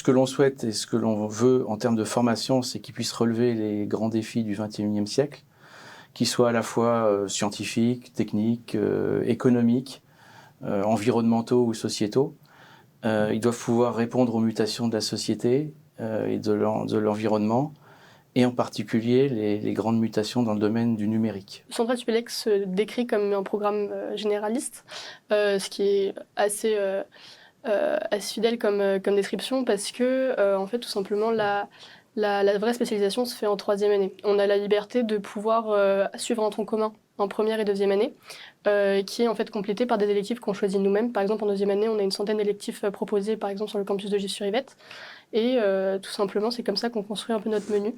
que l'on souhaite et ce que l'on veut en termes de formation, c'est qu'ils puissent relever les grands défis du XXIe siècle, qu'ils soient à la fois scientifiques, techniques, économiques, environnementaux ou sociétaux. Ils doivent pouvoir répondre aux mutations de la société et de l'environnement, et en particulier les grandes mutations dans le domaine du numérique. Centrale Supélec se décrit comme un programme généraliste, ce qui est assez fidèle comme description, parce que en fait, tout simplement, la vraie spécialisation se fait en troisième année. On a la liberté de pouvoir suivre un tronc commun en première et deuxième année, qui est en fait complété par des électifs qu'on choisit nous-mêmes. Par exemple, en deuxième année, on a une centaine d'électifs proposés, par exemple, sur le campus de Gif-sur-Yvette. Et tout simplement, c'est comme ça qu'on construit un peu notre menu.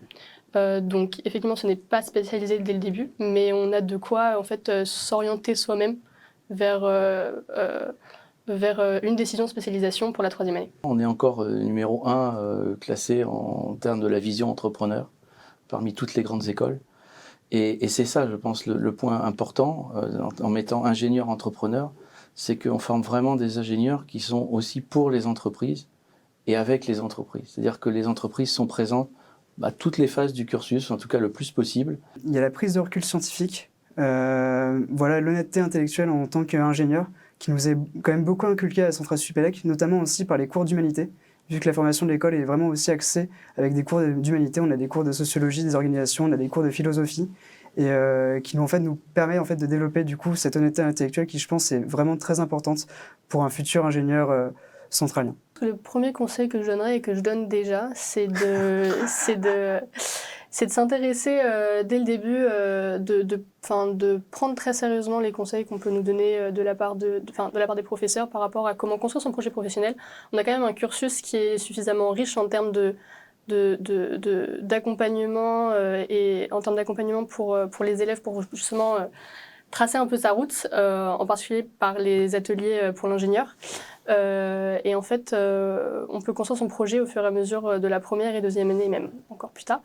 Donc, effectivement, ce n'est pas spécialisé dès le début, mais on a de quoi en fait s'orienter soi-même vers une décision de spécialisation pour la troisième année. On est encore numéro 1 classé en termes de la vision entrepreneur parmi toutes les grandes écoles. Et c'est ça, je pense, le point important en mettant ingénieur-entrepreneur, c'est qu'on forme vraiment des ingénieurs qui sont aussi pour les entreprises et avec les entreprises. C'est-à-dire que les entreprises sont présentes à toutes les phases du cursus, en tout cas le plus possible. Il y a la prise de recul scientifique, voilà, l'honnêteté intellectuelle en tant qu'ingénieur, qui nous est quand même beaucoup inculquée à la Centrale Supélec, notamment aussi par les cours d'humanité, vu que la formation de l'école est vraiment aussi axée avec des cours d'humanité. On a des cours de sociologie des organisations, on a des cours de philosophie, et qui en fait, nous permet en fait, de développer du coup cette honnêteté intellectuelle qui, je pense, est vraiment très importante pour un futur ingénieur centralien. Le premier conseil que je donnerais et que je donne déjà, c'est de s'intéresser dès le début, de prendre très sérieusement les conseils qu'on peut nous donner de la part des professeurs par rapport à comment construire son projet professionnel. On a quand même un cursus qui est suffisamment riche en termes d'accompagnement et en termes d'accompagnement pour les élèves pour justement tracer un peu sa route, en particulier par les ateliers pour l'ingénieur. Et en fait, on peut construire son projet au fur et à mesure de la première et deuxième année, même encore plus tard.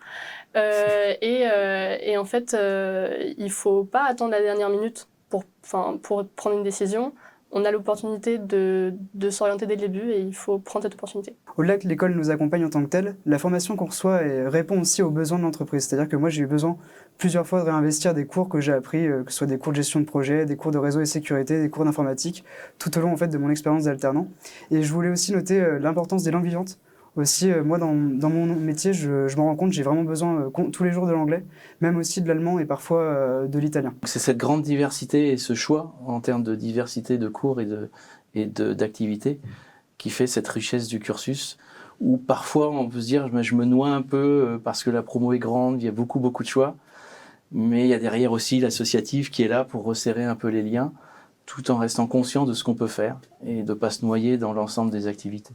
Et en fait, il ne faut pas attendre la dernière minute pour prendre une décision. On a l'opportunité de s'orienter dès le début et il faut prendre cette opportunité. Au-delà que l'école nous accompagne en tant que telle, la formation qu'on reçoit répond aussi aux besoins de l'entreprise. C'est-à-dire que moi, j'ai eu besoin plusieurs fois de réinvestir des cours que j'ai appris, que ce soit des cours de gestion de projet, des cours de réseau et sécurité, des cours d'informatique, tout au long en fait, de mon expérience d'alternant. Et je voulais aussi noter l'importance des langues vivantes. Aussi, moi, dans mon métier, je me rends compte que j'ai vraiment besoin tous les jours de l'anglais, même aussi de l'allemand et parfois de l'italien. C'est cette grande diversité et ce choix en termes de diversité de cours et d'activités qui fait cette richesse du cursus, où parfois on peut se dire je me noie un peu parce que la promo est grande, il y a beaucoup de choix, mais il y a derrière aussi l'associatif qui est là pour resserrer un peu les liens, tout en restant conscient de ce qu'on peut faire et de ne pas se noyer dans l'ensemble des activités.